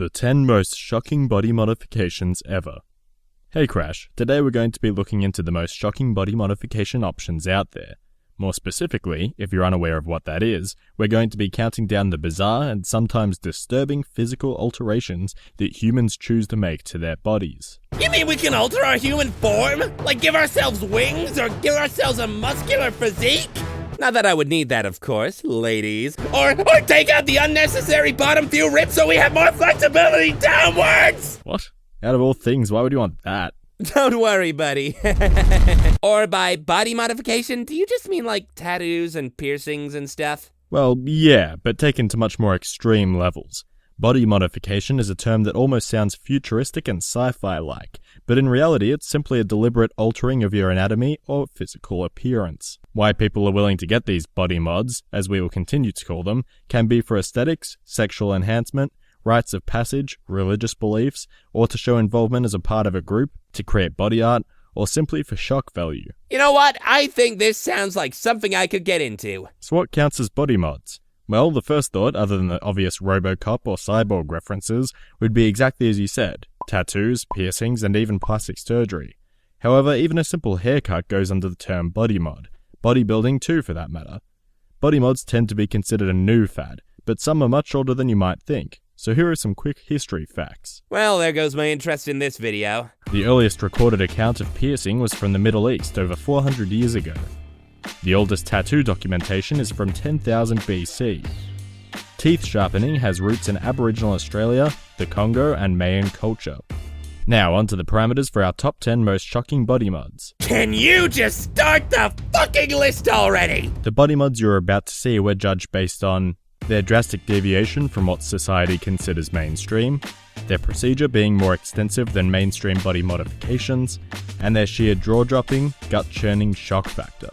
The 10 most shocking body modifications ever. Hey Crash, today we're going to be looking into the most shocking body modification options out there. More specifically, if you're unaware of what that is, we're going to be counting down the bizarre and sometimes disturbing physical alterations that humans choose to make to their bodies. You mean we can alter our human form? Like give ourselves wings or give ourselves a muscular physique? Not that I would need that, of course, ladies. Or take out the unnecessary bottom few ribs so we have more flexibility downwards! What? Out of all things, why would you want that? Don't worry, buddy. Or by body modification, do you just mean like tattoos and piercings and stuff? Well, yeah, but taken to much more extreme levels. Body modification is a term that almost sounds futuristic and sci-fi-like, but in reality it's simply a deliberate altering of your anatomy or physical appearance. Why people are willing to get these body mods, as we will continue to call them, can be for aesthetics, sexual enhancement, rites of passage, religious beliefs, or to show involvement as a part of a group, to create body art, or simply for shock value. You know what? I think this sounds like something I could get into. So what counts as body mods? Well, the first thought, other than the obvious RoboCop or Cyborg references, would be exactly as you said: tattoos, piercings, and even plastic surgery. However, even a simple haircut goes under the term body mod. Bodybuilding too, for that matter. Body mods tend to be considered a new fad, but some are much older than you might think. So here are some quick history facts. Well, there goes my interest in this video. The earliest recorded account of piercing was from the Middle East over 400 years ago. The oldest tattoo documentation is from 10,000 BC. Teeth sharpening has roots in Aboriginal Australia, the Congo, and Mayan culture. Now onto the parameters for our top 10 most shocking body mods. Can you just start the fucking list already? The body mods you're about to see were judged based on their drastic deviation from what society considers mainstream, their procedure being more extensive than mainstream body modifications, and their sheer jaw-dropping, gut-churning shock factor.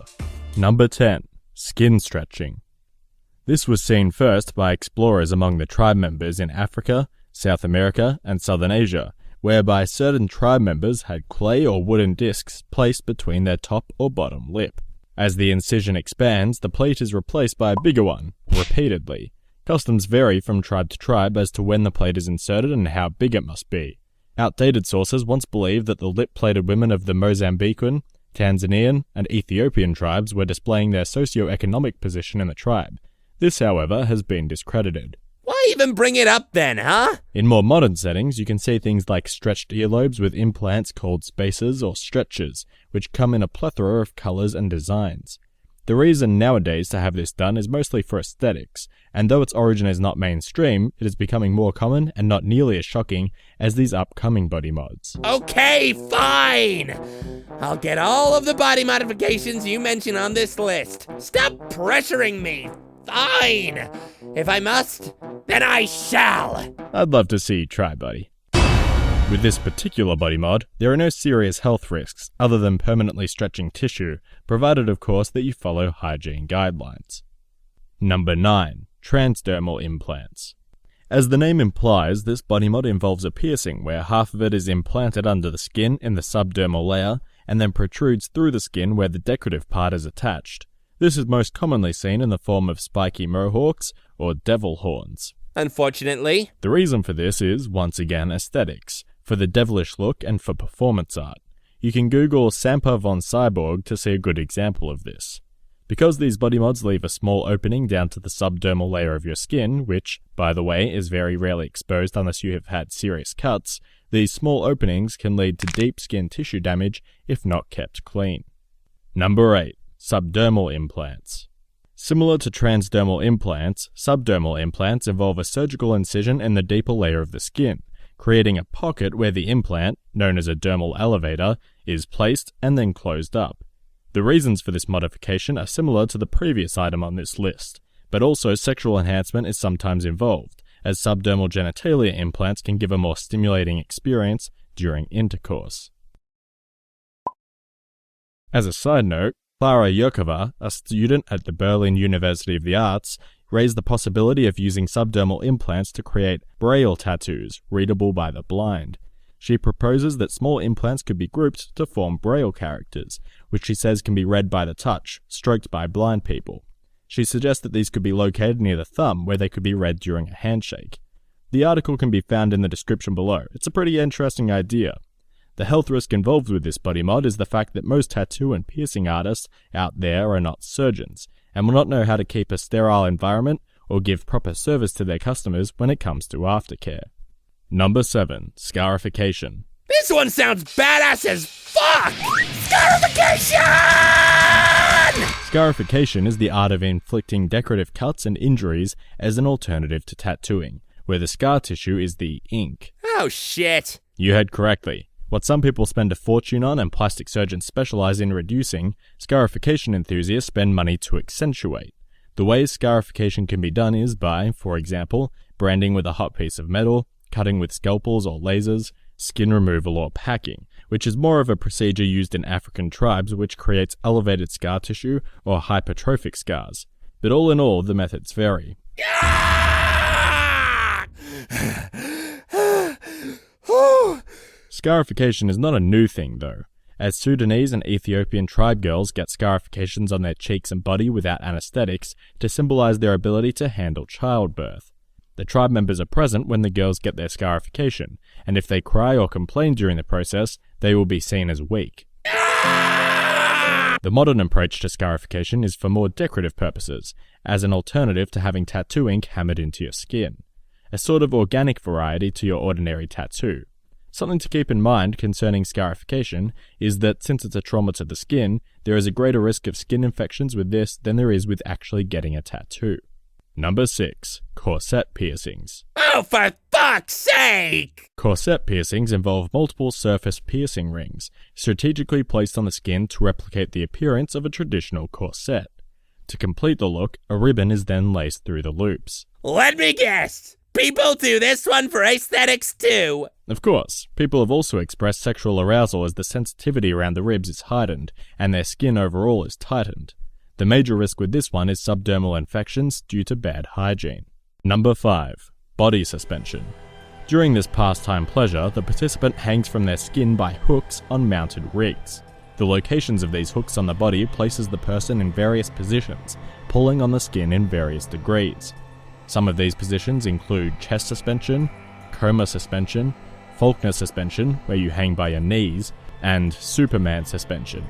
Number 10. Skin Retching. This was seen first by explorers among the tribe members in Africa, South America, and Southern Asia, whereby certain tribe members had clay or wooden discs placed between their top or bottom lip. As the incision expands, the plate is replaced by a bigger one, repeatedly. Customs vary from tribe to tribe as to when the plate is inserted and how big it must be. Outdated sources once believed that the lip-plated women of the Mozambican, Tanzanian, and Ethiopian tribes were displaying their socio-economic position in the tribe. This, however, has been discredited. Why even bring it up then, huh? In more modern settings, you can see things like stretched earlobes with implants called spacers or stretchers, which come in a plethora of colours and designs. The reason nowadays to have this done is mostly for aesthetics, and though its origin is not mainstream, it is becoming more common and not nearly as shocking as these upcoming body mods. Okay, fine! I'll get all of the body modifications you mention on this list. Stop pressuring me! Fine! If I must, then I shall! I'd love to see you try, buddy. With this particular body mod, there are no serious health risks other than permanently stretching tissue, provided of course that you follow hygiene guidelines. Number 9. Transdermal Implants. As the name implies, this body mod involves a piercing where half of it is implanted under the skin in the subdermal layer and then protrudes through the skin where the decorative part is attached. This is most commonly seen in the form of spiky mohawks or devil horns. Unfortunately. The reason for this is, once again, aesthetics, for the devilish look and for performance art. You can Google Sampa von Cyborg to see a good example of this. Because these body mods leave a small opening down to the subdermal layer of your skin, which, by the way, is very rarely exposed unless you have had serious cuts, these small openings can lead to deep skin tissue damage if not kept clean. Number 8. Subdermal Implants. Similar to transdermal implants, subdermal implants involve a surgical incision in the deeper layer of the skin, creating a pocket where the implant, known as a dermal elevator, is placed and then closed up. The reasons for this modification are similar to the previous item on this list, but also sexual enhancement is sometimes involved, as subdermal genitalia implants can give a more stimulating experience during intercourse. As a side note, Klara Yurkova, a student at the Berlin University of the Arts, raised the possibility of using subdermal implants to create braille tattoos, readable by the blind. She proposes that small implants could be grouped to form braille characters, which she says can be read by the touch, stroked by blind people. She suggests that these could be located near the thumb, where they could be read during a handshake. The article can be found in the description below. It's a pretty interesting idea. The health risk involved with this body mod is the fact that most tattoo and piercing artists out there are not surgeons, and will not know how to keep a sterile environment or give proper service to their customers when it comes to aftercare. Number 7. Scarification. This one sounds badass as fuck! Scarification! Scarification is the art of inflicting decorative cuts and injuries as an alternative to tattooing, where the scar tissue is the ink. Oh shit! You heard correctly. What some people spend a fortune on and plastic surgeons specialize in reducing, scarification enthusiasts spend money to accentuate. The way scarification can be done is by, for example, branding with a hot piece of metal, cutting with scalpels or lasers, skin removal or packing, which is more of a procedure used in African tribes which creates elevated scar tissue or hypertrophic scars. But all in all, the methods vary. Scarification is not a new thing though, as Sudanese and Ethiopian tribe girls get scarifications on their cheeks and body without anesthetics to symbolize their ability to handle childbirth. The tribe members are present when the girls get their scarification, and if they cry or complain during the process, they will be seen as weak. The modern approach to scarification is for more decorative purposes, as an alternative to having tattoo ink hammered into your skin. A sort of organic variety to your ordinary tattoo. Something to keep in mind concerning scarification is that since it's a trauma to the skin, there is a greater risk of skin infections with this than there is with actually getting a tattoo. Number 6. Corset Piercings. Oh, for fuck's sake! Corset piercings involve multiple surface piercing rings, strategically placed on the skin to replicate the appearance of a traditional corset. To complete the look, a ribbon is then laced through the loops. Let me guess! People do this one for aesthetics too! Of course, people have also expressed sexual arousal as the sensitivity around the ribs is heightened, and their skin overall is tightened. The major risk with this one is subdermal infections due to bad hygiene. Number 5. Body suspension. During this pastime pleasure, the participant hangs from their skin by hooks on mounted rigs. The locations of these hooks on the body places the person in various positions, pulling on the skin in various degrees. Some of these positions include chest suspension, coma suspension, Faulkner suspension, where you hang by your knees, and Superman suspension.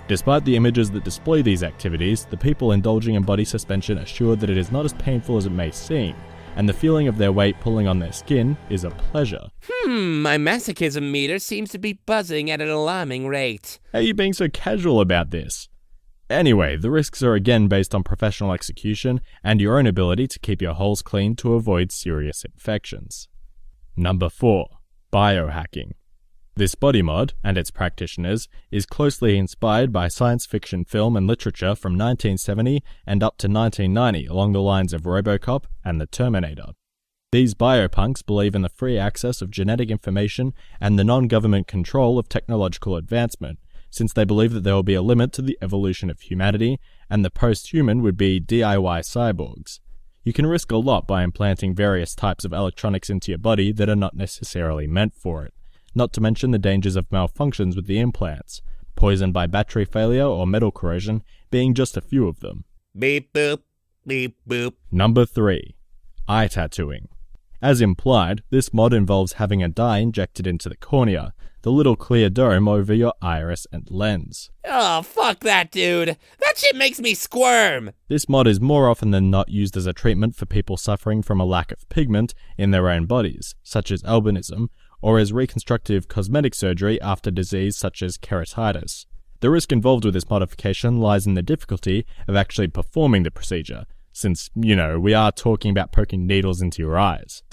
Despite the images that display these activities, the people indulging in body suspension are sure that it is not as painful as it may seem, and the feeling of their weight pulling on their skin is a pleasure. My masochism meter seems to be buzzing at an alarming rate. How are you being so casual about this? Anyway, the risks are again based on professional execution and your own ability to keep your holes clean to avoid serious infections. Number 4. Biohacking. This body mod, and its practitioners, is closely inspired by science fiction film and literature from 1970 and up to 1990 along the lines of RoboCop and The Terminator. These biopunks believe in the free access of genetic information and the non-government control of technological advancement, since they believe that there will be a limit to the evolution of humanity, and the post-human would be DIY cyborgs. You can risk a lot by implanting various types of electronics into your body that are not necessarily meant for it. Not to mention the dangers of malfunctions with the implants, poison by battery failure or metal corrosion being just a few of them. Beep boop, beep boop. Number 3. Eye tattooing. As implied, this mod involves having a dye injected into the cornea, the little clear dome over your iris and lens. Oh, fuck that, dude. That shit makes me squirm. This mod is more often than not used as a treatment for people suffering from a lack of pigment in their own bodies, such as albinism, or as reconstructive cosmetic surgery after disease such as keratitis. The risk involved with this modification lies in the difficulty of actually performing the procedure, since, we are talking about poking needles into your eyes.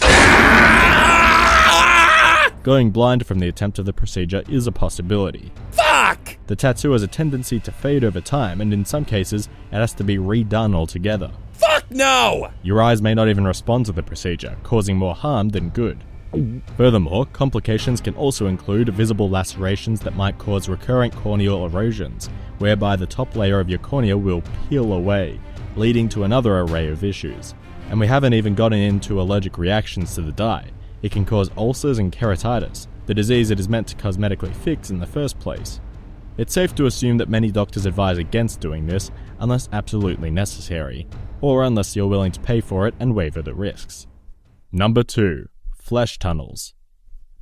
Going blind from the attempt of the procedure is a possibility. Fuck! The tattoo has a tendency to fade over time, and in some cases, it has to be redone altogether. Fuck no! Your eyes may not even respond to the procedure, causing more harm than good. Furthermore, complications can also include visible lacerations that might cause recurrent corneal erosions, whereby the top layer of your cornea will peel away, leading to another array of issues. And we haven't even gotten into allergic reactions to the dye. It can cause ulcers and keratitis, the disease it is meant to cosmetically fix in the first place. It's safe to assume that many doctors advise against doing this unless absolutely necessary, or unless you're willing to pay for it and waiver the risks. Number 2. Flesh tunnels.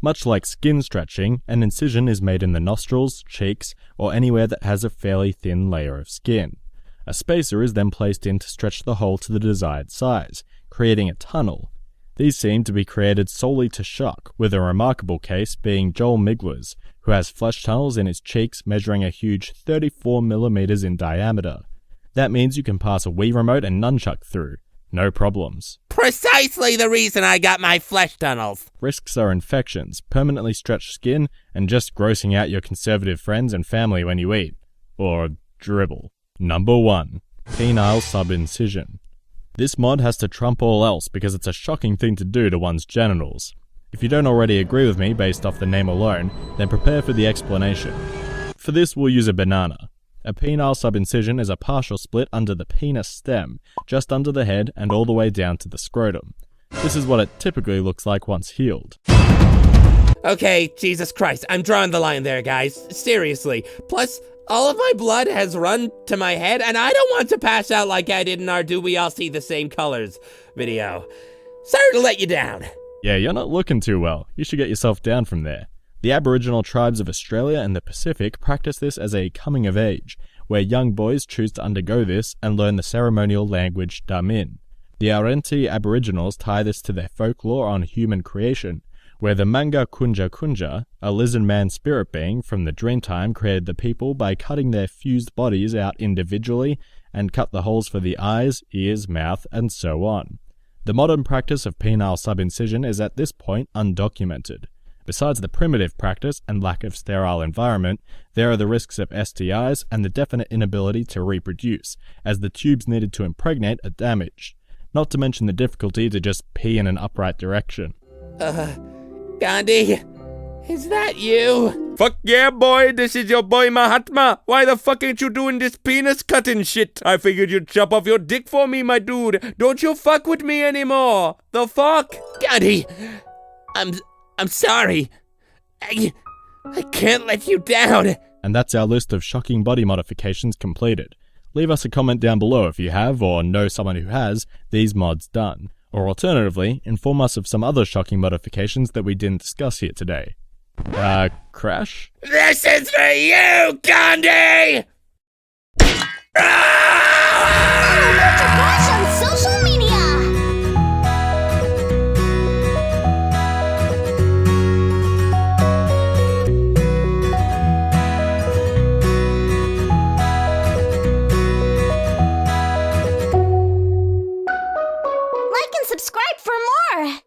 Much like skin stretching, an incision is made in the nostrils, cheeks, or anywhere that has a fairly thin layer of skin. A spacer is then placed in to stretch the hole to the desired size, creating a tunnel. These seem to be created solely to shock, with a remarkable case being Joel Migler's, who has flesh tunnels in his cheeks measuring a huge 34mm in diameter. That means you can pass a Wii remote and nunchuck through. No problems. Precisely the reason I got my flesh tunnels. Risks are infections, permanently stretched skin, and just grossing out your conservative friends and family when you eat. Or dribble. Number 1. Penile Sub Incision. This mod has to trump all else because it's a shocking thing to do to one's genitals. If you don't already agree with me based off the name alone, then prepare for the explanation. For this we'll use a banana. A penile sub-incision is a partial split under the penis stem, just under the head and all the way down to the scrotum. This is what it typically looks like once healed. Okay, Jesus Christ, I'm drawing the line there, guys. Seriously. Plus, all of my blood has run to my head, and I don't want to pass out like I did in our Do We All See the Same Colors video. Sorry to let you down. Yeah, you're not looking too well. You should get yourself down from there. The Aboriginal tribes of Australia and the Pacific practice this as a coming of age, where young boys choose to undergo this and learn the ceremonial language Damin. The Arenti Aboriginals tie this to their folklore on human creation, where the Manga Kunja Kunja, a lizard man spirit being from the Dreamtime, created the people by cutting their fused bodies out individually and cut the holes for the eyes, ears, mouth, and so on. The modern practice of penile sub-incision is at this point undocumented. Besides the primitive practice and lack of sterile environment, there are the risks of STIs and the definite inability to reproduce, as the tubes needed to impregnate are damaged. Not to mention the difficulty to just pee in an upright direction. Gandhi, is that you? Fuck yeah, boy, this is your boy Mahatma. Why the fuck ain't you doing this penis cutting shit? I figured you'd chop off your dick for me, my dude. Don't you fuck with me anymore. The fuck? Gandhi, I'm sorry. I can't let you down. And that's our list of shocking body modifications completed. Leave us a comment down below if you have, or know someone who has, these mods done. Or alternatively, inform us of some other shocking modifications that we didn't discuss here today. Crash? This is for you, Gandhi! CultureCrash on social media! Like and subscribe for more!